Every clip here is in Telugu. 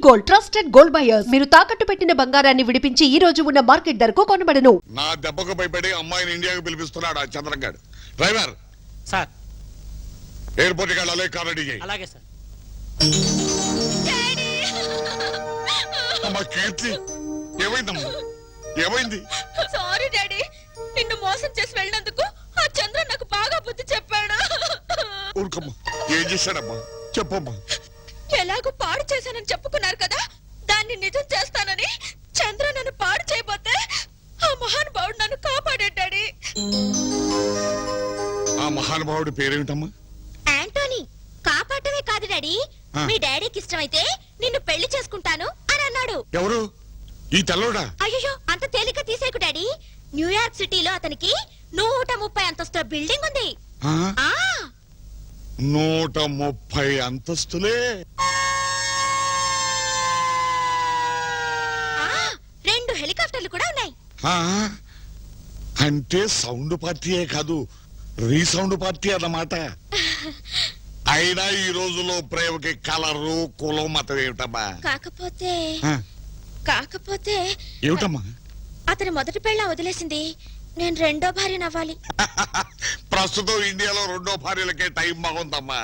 Gold, trusted gold buyers. మీరు తాకట్టు పెట్టిన బంగారాన్ని విడిపించి ఈ రోజు ఉన్న మార్కెట్ ధరకు కొనబడను. నా దెబ్బకు భయపడి అమ్మాయిని ఇండియాకు పిలిపిస్తున్నాడు ఆ చంద్రంగాడు. డ్రైవర్ సార్, ఎయిర్పోర్ట్ కి వెళ్ళాలి, కార్ రెడీ చేయి. అలాగే సార్. అమ్మా కీర్తి, ఏమైందమ్మా? ఏమైంది? సారీ డాడీ, నిన్ను మోసం చేసి వెళ్ళినందుకు ఆ చంద్ర నాకు బాగా బుద్ధి చెప్పాడు. ఊరుకమ్మా, ఏం చేశాడమ్మా? చెప్పమ్మా. ఎలాగో పాడు చేశానని చెప్పుకున్నారు కదా, దాన్ని నిజం చేస్తానని చంద్ర నన్ను పాడు చేయబోతే ఆ మహానుభావుడు నన్ను కాపాడాడు డాడీ. ఆ మహానుభావుడి పేరేమిటమ్మా? యాంటోనీ. కాపాడమే కాదు డాడీ, మీ డాడీకి ఇష్టమైతే నిన్ను పెళ్లి చేసుకుంటాను అని అన్నాడు. ఎవరు? ఈ తెల్లోడా? అయ్యో, అంత తేలిక తీసేకు డాడీ. న్యూయార్క్ సిటీలో అతనికి 130 అంతస్తుల బిల్డింగ్ ఉంది. ఆ? ఆ 130 అంతస్తులే? 2 హెలికాప్టర్లు కూడా ఉన్నాయి. ఆ? అంటే సౌండ్ పార్టీయే కాదు, రీసౌండ్ పార్టీ అన్నమాట. అయినా ఈ రోజులో ప్రేమకి కలరు కులం మతం ఏమిటమ్మా? కాకపోతే ఏమిటమ్మా? అతని మొదటి పెళ్ళ వదిలేసింది, నేను రెండో భార్య నవ్వాలి. ప్రస్తుతం ఇండియాలో రెండో భార్యలకే టైం బాగుందమ్మా.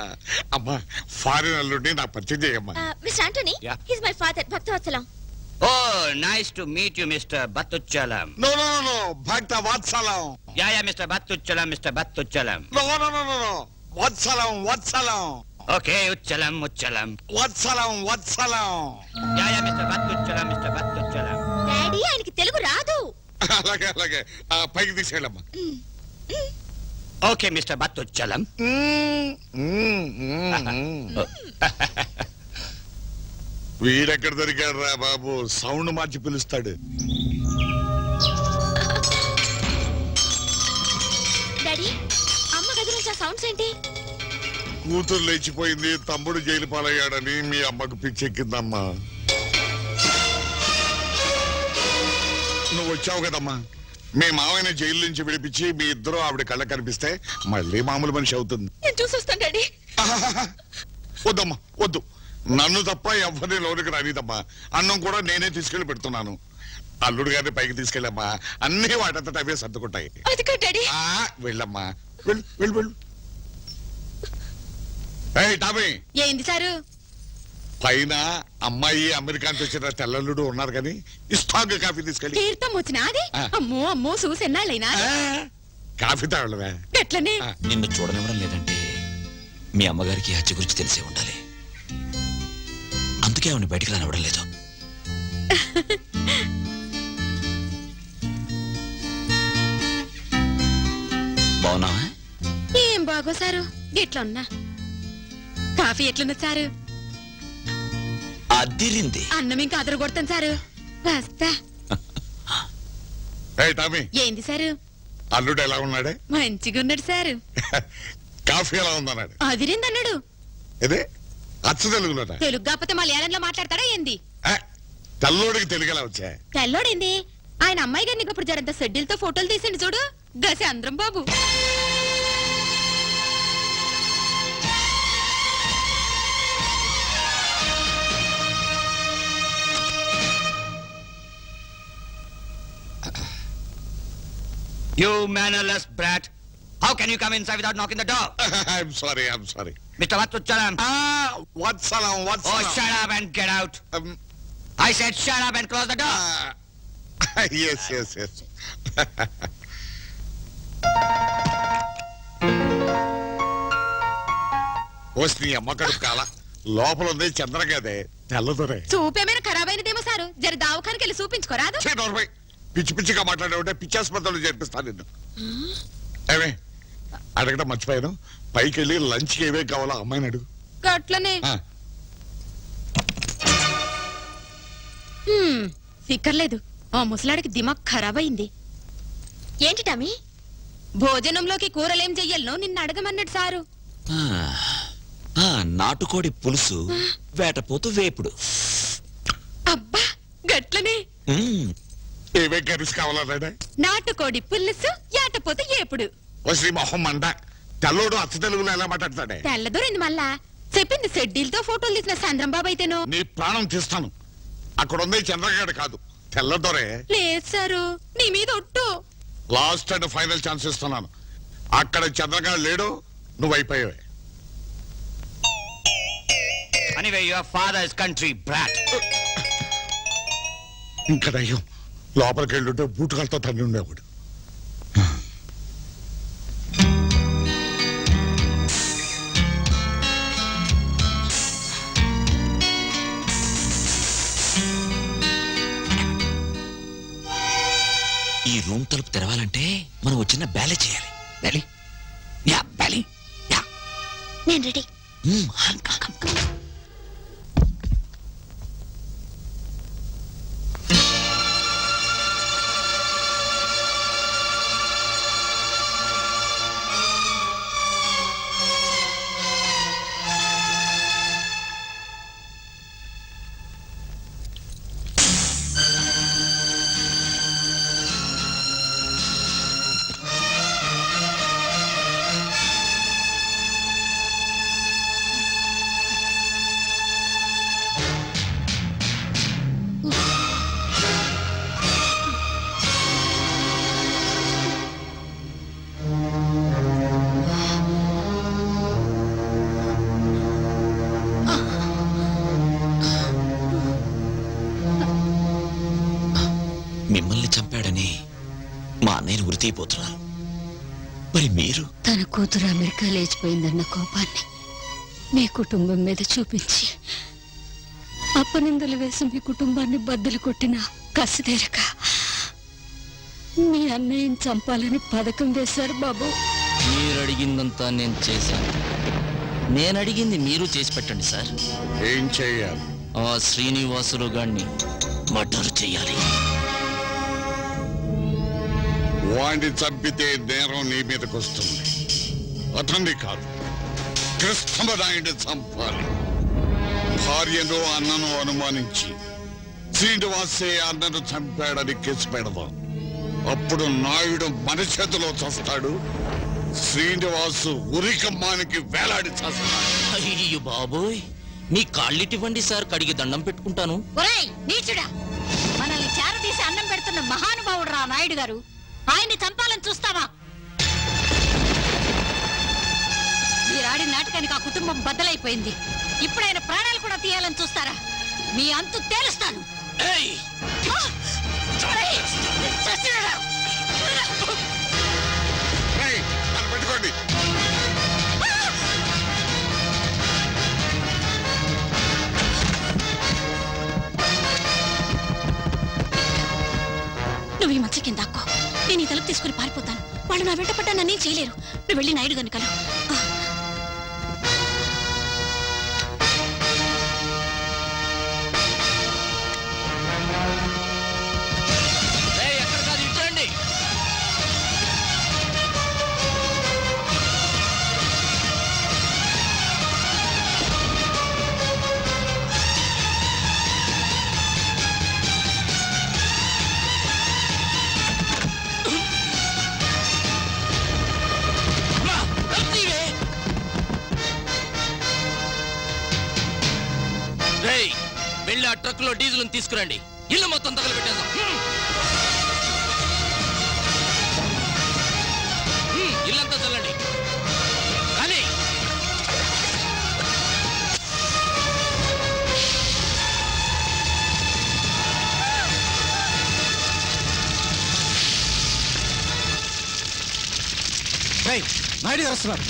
అమ్మా, ఫారిన్ అల్లుడిని నాకు పరిచయం చేయమ్మా. Mister Antony, he's my father, Bhaktavatsalam. Oh, nice to meet you, Mr. Battuchalam. No no no no, Bhakta Vatsalam. Yeah, Mr. Battuchalam, Mr. Battuchalam. No no no no no, Vatsalam Vatsalam. Okay, Uchalam, Uchalam. Vatsalam Vatsalam. Yeah, Mr. Battuchalam, Mr. Battuchalam. Daddy, ఆయనకి తెలుగు రాదు. అలాగే అలాగే, పైకి తీసుకెళ్ళమ్మా. Okay, Mr. Battuchalam. వీడెక్కడ దొరికాడు రా బాబు, సౌండ్ మార్చి పిలుస్తాడు. డాడీ, అమ్మ గది నుంచి ఆ సౌండ్స్ ఏంటి? కూతురు లేచిపోయింది, తమ్ముడు జైలు పాలయ్యాడని మీ అమ్మకు పిచ్చెక్కిందమ్మా. నువ్వు వచ్చావు కదమ్మా, మీ మావయ్యని జైలు నుంచి విడిపించి మీ ఇద్దరు ఆవిడ కళ్ళ కనిపిస్తే మళ్ళీ మామూలు మనిషి అవుతుంది. నేను చూసొస్తాను డాడీ. వద్దమ్మా వద్దు, నన్ను తప్ప ఎవరిని లోనికి రానిదమ్మా. అన్నం కూడా నేనే తీసుకెళ్లి పెడుతున్నాను. అల్లుడు గారిని పైకి తీసుకెళ్ళమ్మా, అన్ని వాటంతట అవే సర్దుకుంటాయి. అది కాదు డాడీ. వెళ్ళమ్మా, వెళ్ళు వెళ్ళు వెళ్ళు. ఏయ్ టామీ, ఏంది సారు? పైన అమ్మాయి అమెరికా నుంచి వచ్చిన తెల్లల్లుడు ఉన్నారు కానీ ఇస్తాంగ కాఫీ తీసుకెళ్ళి. తీర్థం వచ్చినా అది? అమ్మో అమ్మో, చూసెన్నాళ్ళైనా కాఫీ తాగలవే. ఎట్లనే? నిన్ను చూడనివ్వడం లేదంటే మీ అమ్మగారికి ఈ హత్య గురించి తెలిసే ఉండాలి. అందుకే ఆవిడ బయటికి రానివ్వడం లేదు. బాగున్నావా? ఏం బాగో సారు, ఎట్లున్నా? కాఫీ ఎట్లున్నా సారు? అదిరింది. అన్నం ఇంకా అదరు కొడతాను సారు. వస్తా. ఏయ్ టామీ, ఏంది సారు? అల్లుడు ఎలా ఉన్నాడే? మంచిగా ఉన్నాడు సారు. కాఫీ ఎలా ఉందన్నాడు? అదిరింది అన్నాడు. ఇదే అచ్చ తెలుగులోట? తెలుగు కాకపోతే మలయాళంలో మాట్లాడతాడా ఏంది? తెల్లోడికి తెలుగు ఎలా వచ్చా? తెల్లోడేంది, ఆయన అమ్మాయి గారిని ఇప్పుడు జరంత షెడ్యూల్తో ఫోటోలు తీసిండు చూడు, గసి అందరం బాబు. You mannerless brat. How can you come inside without knocking the door? I'm sorry. Mr. Battuchalam. Vatsalam Oh, Vatsalam. shut up and get out. I said shut up and close the door. yes. వస్తే అమ్మ కడుపు కాల లోపల ఉంది చంద్రగదే తెల్లదొరే. చూపేమైనా ఖరాబ్ అయినదేమో సారు, జర దావఖానికి వెళ్ళి చూపించుకోరాదు? పిచ్చి పిచ్చిగా మాట్లాడే పిచ్చాసుపత్రులు చేర్పిస్తాను నిన్ను. ఏమే అడగడం మర్చిపోయాను, పైకి వెళ్ళి లంచ్కి ఏవే కావాలో అమ్మాయిని అడుగు. గట్లనే. ఫిక్కర్లేదు, ఆ ముసలాడికి దిమాగ్ ఖరాబ్ అయింది. ఏంటి టామీ? భోజనంలోకి కూరలేం చెయ్యాలనో నిన్ను అడగమన్నాడు సారు. నాటుకోడి పులుసు, వేటపోతు వేపుడు. అబ్బా గట్లనే. ఏవే కర్రీస్ కావాలన్నాడే? నాటుకోడి పులుసు, ఏటపోతే ఏపుడు. శ్రీ మొహం మండ, తెల్లోడు అచ్చ తెలుగులో ఎలా మాట్లాడతాడే? తెల్లదూరింది మళ్ళా. చెప్పింది షెడ్యూల్తో ఫోటోలు తీసిన చంద్రం బాబు అయితేనో. నీ ప్రాణం తీస్తాను. అక్కడ ఉంది చంద్రగాడు కాదు, తెల్లదొరే. లేదు సారు, నీ మీద ఒట్టు. లాస్ట్ అండ్ ఫైనల్ ఛాన్స్ ఇస్తున్నాను. అక్కడ చంద్రగాడు లేడు, నువ్వు అయిపోయావే. Anyway, your father is country brat. ఇంకా దయ్యం లోపలికి వెళ్ళుంటే బూటుకాలతో తన్ని ఉండేవాడు. ఈ రూమ్ తలుపు తెరవాలంటే మనం వచ్చిన బ్యాలే చేయాలి. Belly yeah belly yeah. నేను రెడీ. మిమ్మల్ని చంపాడని మా అన్నయ్యని ఉరితీపోతున్నారు. మరి మీరు? తన కూతురు అమెరికా లేచిపోయిందన్న కోపాన్ని మీ కుటుంబం మీద చూపించి అప్పనిందలు వేసి మీ కుటుంబాన్ని బద్దలు కొట్టిన కసిదేరక మీ అన్నయ్యని చంపాలని పథకం వేశారు బాబు. మీరు అడిగిందంతా నేను చేశాను. నేను అడిగింది మీరు చేసి పెట్టండి సార్. ఏం చెయ్యాలి? ఆ శ్రీనివాసులు గారిని మర్డర్ చెయ్యాలి. వాడిని చంపితే నేరం నీ మీదకి వస్తుంది. అతన్ని కాదు, కృష్ణమరాయుడిని చంపాలి. భార్యను అన్నను అనుమానించి శ్రీనివాసే అన్నను చంపాడని కేసు పెడదాం. అప్పుడు నాయుడు మన చేతిలో చస్తాడు, శ్రీనివాసు ఉరికమ్మానికి వేలాడి చస్తాడు. అయ్యో బాబోయ్, మీ కాళ్ళిటివ్వండి సార్, కడిగి దండం పెట్టుకుంటాను. ఒరేయ్ నీచుడా, మనల్ని చేరదీసి అన్నం పెడుతున్న మహానుభావుడు రా నాయుడు గారు. ఆయన్ని చంపాలని చూస్తావా? మీరాడిన నాటకానికి ఆ కుటుంబం బద్దలైపోయింది. ఇప్పుడు ఆయన ప్రాణాలు కూడా తీయాలని చూస్తారా? మీ అంతు తేలుస్తాను. ఏయ్! ఒరేయ్, చచ్చినాడా? రేయ్, నన్ను పెట్టుకోండి. నువ్వు ఈ మచ్చ కింద దాక్కో. నేను ఈ తలుపు తీసుకుని పారిపోతాను. వాళ్ళు నా వెంట పడ్డా నన్నేం చేయలేరు. నువ్వు వెళ్ళి నాయుడు గారిని కలు. ఏయ్, ఎక్కడ కాదు, ఇటు రండి. అమ్మా, తలుపు తీయవే. రేయ్, వెళ్ళి ఆ ట్రక్ లో డీజిల్ తీసుకురండి. ఇల్లు మొత్తం తగలబెట్టేద్దాం. ఇల్లంతా చల్లండి. కానీ నాయుడు గారు వస్తున్నారు.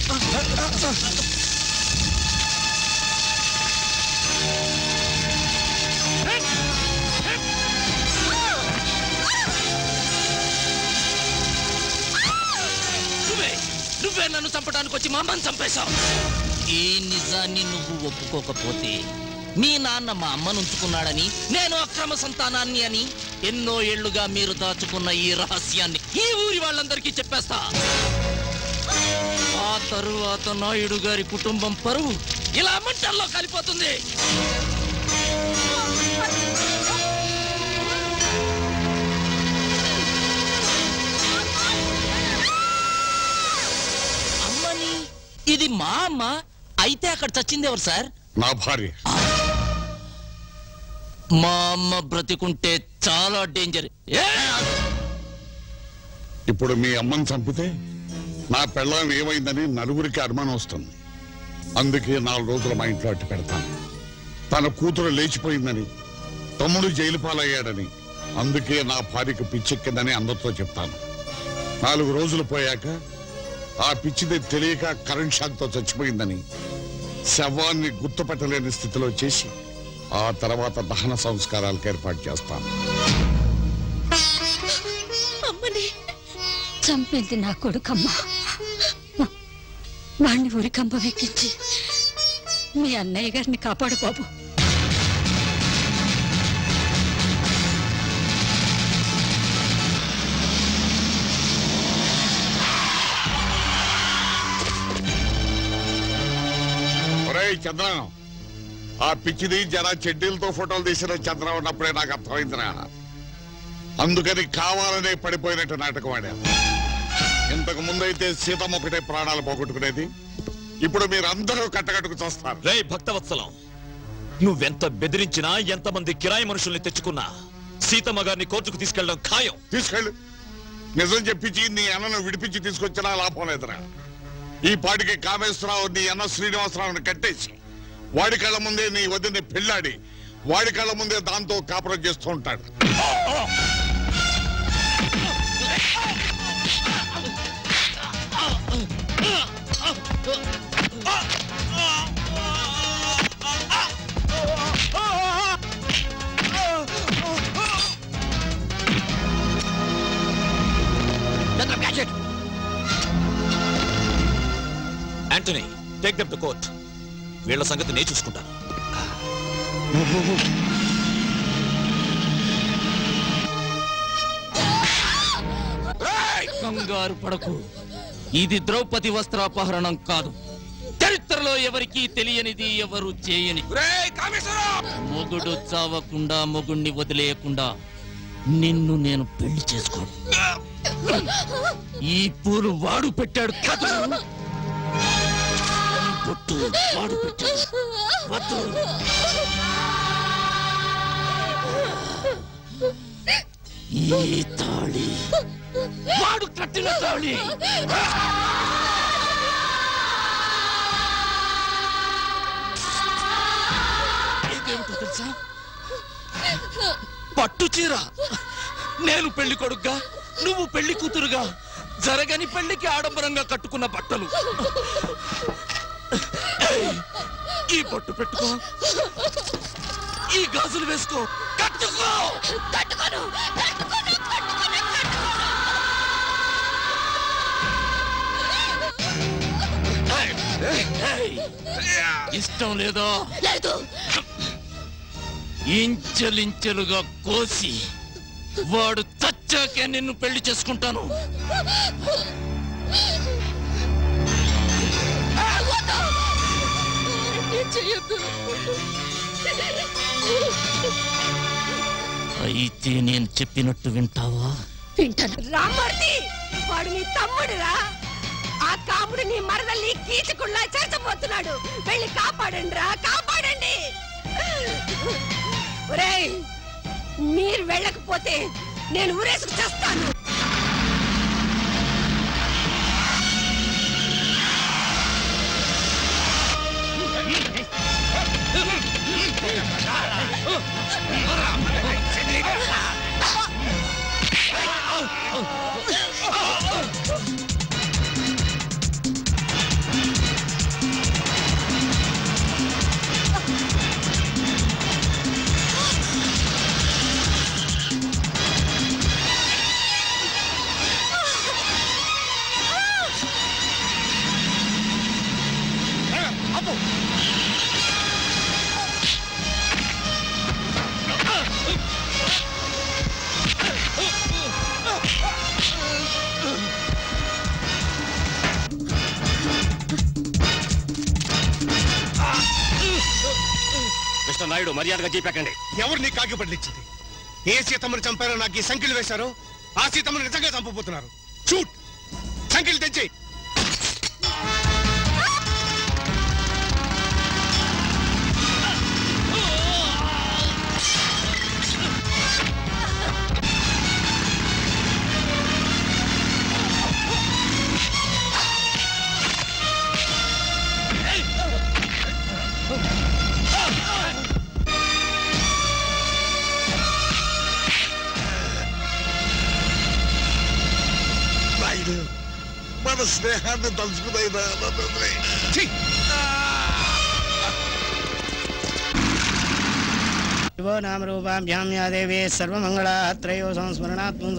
నువ్వే నన్ను చంపడానికి వచ్చి మా అమ్మని చంపేశావు. ఈ నిజాన్ని నువ్వు ఒప్పుకోకపోతే మీ నాన్న మా అమ్మను ఉంచుకున్నాడని, నేను అక్రమ సంతానాన్ని అని ఎన్నో ఏళ్లుగా మీరు దాచుకున్న ఈ రహస్యాన్ని ఈ ఊరి వాళ్ళందరికీ చెప్పేస్తా. ఆ తరువాత నాయుడు గారి కుటుంబం పరువు ఇలా మంటల్లో కలిపోతుంది. అమ్మని, ఇది మా అమ్మ, అయితే అక్కడ చచ్చింది ఎవరు సార్? నా భార్య. మా అమ్మ బ్రతికుంటే చాలా డేంజర్. ఇప్పుడు మీ అమ్మని చంపితే నా పెళ్ళాన్ని ఏమైందని నలుగురికి అనుమానం వస్తుంది. అందుకే 4 రోజులు మా ఇంట్లో అట్టు పెడతాను. తన కూతురు లేచిపోయిందని, తమ్ముడు జైలు పాలయ్యాడని, అందుకే నా భార్యకు పిచ్చెక్కిందని అందరితో చెప్తాను. 4 రోజులు పోయాక ఆ పిచ్చిది తెలియక కరెంట్ షాక్ తో చచ్చిపోయిందని, శవాన్ని గుర్తుపట్టలేని స్థితిలో చేసి ఆ తర్వాత దహన సంస్కారాలకు ఏర్పాటు చేస్తాను. అమ్మని చంపింది నా కొడుకమ్మా. వాణ్ణి ఉరికంబ వెక్కించి మీ అన్నయ్య గారిని కాపాడు బాబు. ఒరేయ్ చంద్రం, ఆ పిచ్చిది జన చెడ్డీలతో ఫోటోలు తీసిన చంద్రం ఉన్నప్పుడే నాకు అర్థమైందిరా. అందుకని కావాలనే పడిపోయినట్టు నాటకం ఆడాను. ఇంతకు ముందైతే సీతమ్మ ఒకటే ప్రాణాలు పోగొట్టుకునేది. ఇప్పుడు మీరందరూ కట్టకట్టుకు చూస్తారు. రే భక్తవత్సలం, నువ్వెంత బెదిరించినా ఎంతమంది కిరాయి మనుషుల్ని తెచ్చుకున్నా సీతమ్మ గారిని కోర్టుకు తీసుకెళ్ళడం ఖాయం. తీసుకెళ్ళు. నిజం చెప్పించి నీ అన్నను విడిపించి తీసుకొచ్చినా లాభం లేదురా. ఈ పాటికి కామేశ్వరరావు నీ అన్న శ్రీనివాసరావుని కట్టేసి వాడి కళ్ళ ముందే నీ వదిని పెళ్ళాడి వాడి కళ్ళ ముందే దాంతో కాపురం చేస్తూ ఉంటాడు. Antony, take them to court. వీళ్ళ సంగతి నేను చూసుకుంటాను. కంగారు పడకు, ఇది ద్రౌపది వస్త్రాపహరణం కాదు. చరిత్రలో ఎవరికీ తెలియనిది, ఎవరు చేయని. మొగుడు చావకుండా, మొగుణ్ణి వదిలేయకుండా నిన్ను నేను పెళ్లి చేసుకోను. ఈ పూలు వాడు పెట్టాడు కదా, ఈ బొట్టు వాడు పెట్టాడు. వద్దు. ఈ తాళి వాడు కట్టిన తాళి. ఇదేమిటో తెలుసా? పట్టు చీర. నేను పెళ్లి కొడుకుగా, నువ్వు పెళ్లి కూతురుగా జరగని పెళ్లికి ఆడంబరంగా కట్టుకున్న బట్టలు. ఈ బొట్టు పెట్టుకో, ఈ గాజులు వేసుకో, కట్టుకో. కట్టుకోను, కట్టుకోను, కట్టుకోను, ఇష్టం లేదో లేదు. ఇంచెలించెలుగా కోసి వాడు చచ్చాకే నిన్ను పెళ్లి చేసుకుంటాను. చెయ్యొద్దు. అయితే నేను చెప్పినట్టు వింటావా? వింటాను. రామ్మూర్తి, వాడు నీ తమ్ముడురా. ఆ కాముడు నీ మరదల్ని కీచుకుళ్ళ చేర్చబోతున్నాడు. వెళ్ళి కాపాడండి రా, కాపాడండి. ఒరేయ్, మీరు వెళ్ళకపోతే నేను ఊరేసుకు చేస్తాను. మిస్టర్ నాయుడు, మర్యాదగా చెప్పకండి. ఎవరు నీ కాకి బదిలిచ్చింది? ఏ సీతమ్మని చంపారో నాకు ఈ సంఖ్యలు వేశారో ఆ సీతమ్మని నిజంగా చంపబోతున్నారు. షూట్, సంఖ్యలు తెచ్చి. మన స్నేహాన్ని తలుచుకునైనా నన్ను వదిలేయ్. ఛీ! శివో నామ రూపాభ్యాం యా దేవీ సర్వమంగళాత్రయో సంస్మరణాత్మం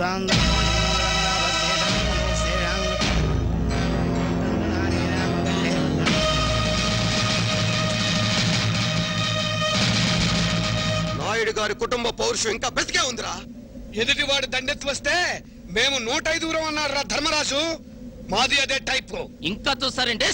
నాయుడు గారి కుటుంబ పౌరుషం ఇంకా బ్రతికే ఉందిరా. ఎదుటివాడు దండెత్తి వస్తే మేము 105 దూరం అన్నాడు ధర్మరాజు. మాది అదే టైప్. ఇంకా చూస్తారంటే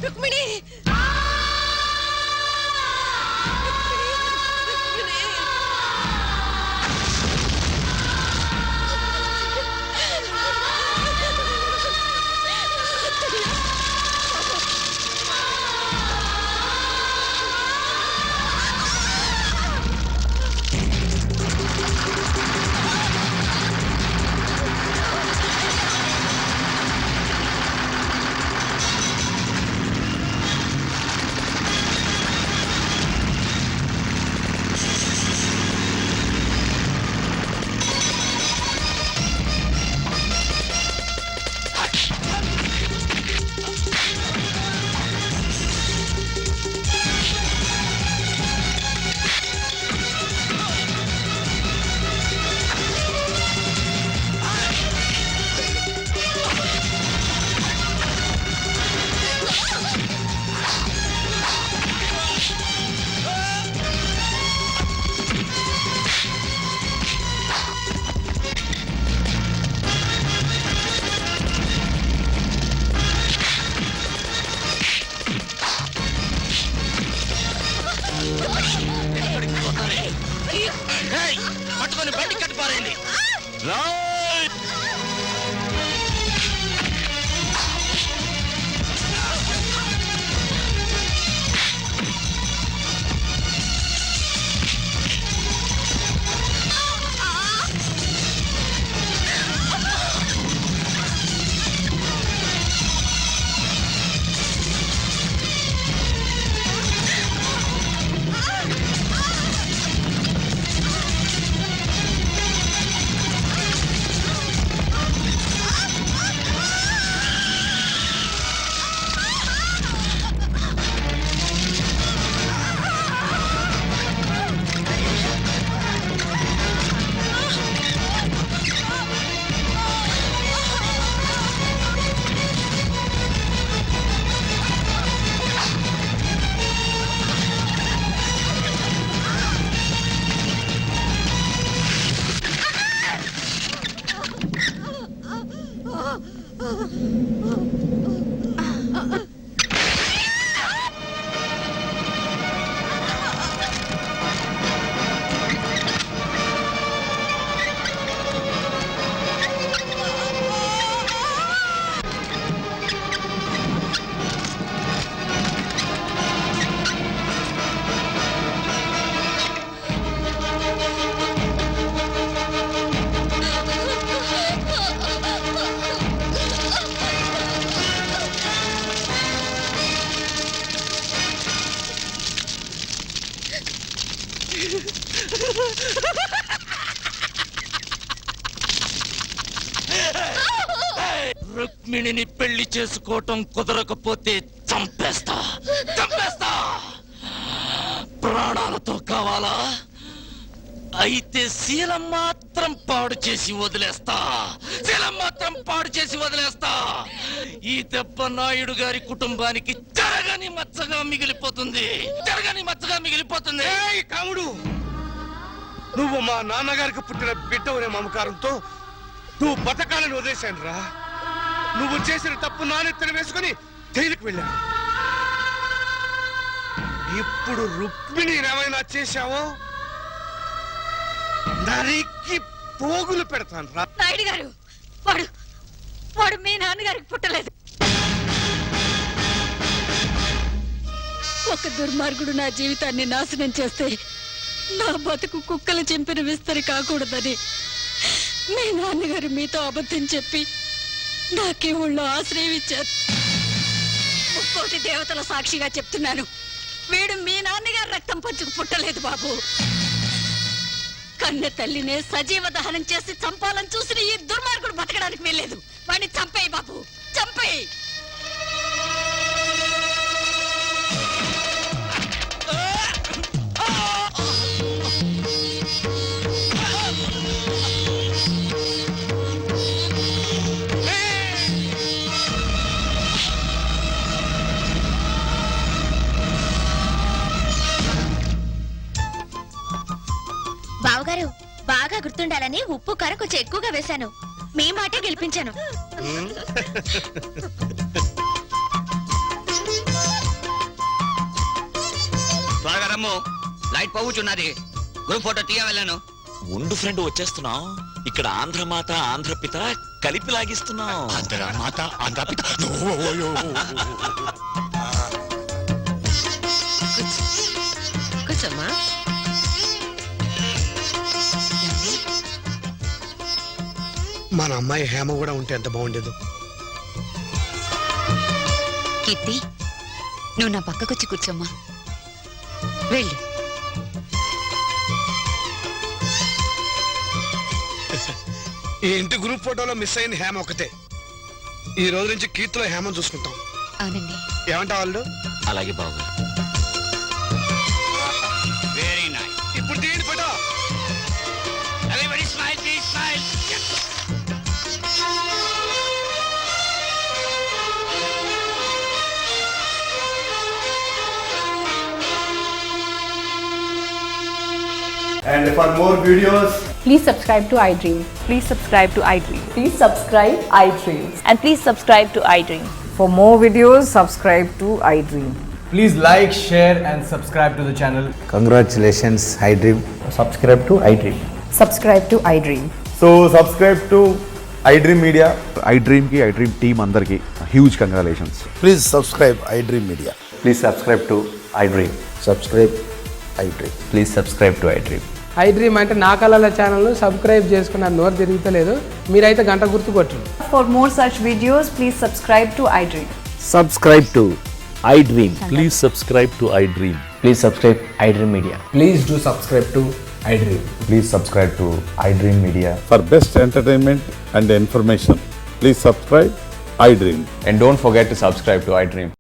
రుక్మిణి పట్టుకొని బండి కట్టిపారేయండి. రుక్మిణిని పెళ్లి చేసుకోవటం కుదరకపోతే చంపేస్తా చంపేస్తా. ప్రాణాలతో కావాలా? అయితే శీలం మాత్రం పాడు చేసి వదిలేస్తా. శీలం మాత్రం పాడు చేసి వదిలేస్తా. ఈ దెబ్బ నాయుడు గారి కుటుంబానికి జరగని మచ్చగా మిగిలిపోతుంది. జరగని మచ్చగా మిగిలిపోతుంది. కాముడు, నువ్వు మా నాన్నగారికి పుట్టిన బిడ్డవనే మమకారంతో నువ్వు బతకాలని వదిలేశాను రా. నువ్వు చేసిన తప్పు నానెత్తన వేసుకుని జైలుకు వెళ్ళాను. ఇప్పుడు రుక్మిణి ఏమైనా చేశావో నరికి పోగులు పెడతాను రా. నాయుడు గారు, వాడు వాడు మీ నాన్నగారికి పుట్టలేదు. ఒక దుర్మార్గుడు నా జీవితాన్ని నాశనం చేస్తే నా బతుకు కుక్కలు చింపిన విస్తరి కాకూడదని మీ నాన్నగారు మీతో అబద్ధం చెప్పి నాకే ఊళ్ళో ఆశ్రయం ఇచ్చారు. ముక్కోటి దేవతల సాక్షిగా చెప్తున్నాను, వీడు మీ నాన్నగారు రక్తం పంచుకు పుట్టలేదు బాబు. కన్న తల్లినే సజీవ దహనం చేసి చంపాలని చూసిన ఈ దుర్మార్గుడు బతకడానికి వెళ్ళలేదు. వాడిని చంపేయి బాబు, చంపేయి. బావగారు, బాగా గుర్తుండాలని ఉప్పు కారం కొంచెం ఎక్కువగా వేశాను. మీ మాటే గెలిపించాను. త్వరగా రమ్ము, లైట్ పోవుచున్నది. గ్రూప్ ఫోటో తీయ వెళ్ళాను. ఉండు ఫ్రెండ్, వచ్చేస్తున్నాం. ఇక్కడ ఆంధ్రమాత ఆంధ్రపిత కలిపి లాగిస్తున్నాం. ఆంధ్రమాత ఆంధ్రపిత కూర్చోమ్మా. మన అమ్మాయి హేమ కూడా ఉంటే ఎంత బాగుండేదు. కీర్తి, నువ్వు నా పక్కకొచ్చి కూర్చోమ్మా. వెళ్ళు. ఈ ఇంటి గ్రూప్ ఫోటోలో మిస్ అయింది హేమ ఒకతే. ఈ రోజు నుంచి కీర్తిలో హేమను చూసుకుంటాం. అవునండి. ఏమంటా వాళ్ళు? అలాగే బాబు. Very nice. ఇప్పుడు తీయండి photo. Everybody smile please, smile. And for more videos, please subscribe to iDream. Please subscribe to iDream. Please subscribe iDream. And please subscribe to iDream. For more videos, subscribe to iDream. please like, share and subscribe to the channel. Congratulations, iDream. Subscribe to iDream. Subscribe to iDream. So subscribe to iDream Media. iDream ki iDream team andarki huge congratulations. Please subscribe iDream Media. Please subscribe to iDream. Subscribe iDream. Please subscribe to iDream. iDream అంటే నా కళల ఛానల్ సబ్స్క్రైబ్ చేసుకున్న నోరు తిరుగుతలేదు. మీరైతే గంట గుర్తు కొట్టండి. For more such videos, please subscribe to iDream. Subscribe to iDream. Please subscribe to iDream. Please subscribe iDream Media. Please do subscribe to iDream. Please subscribe to iDream Media. For best entertainment and information, please subscribe iDream. And don't forget to subscribe to iDream.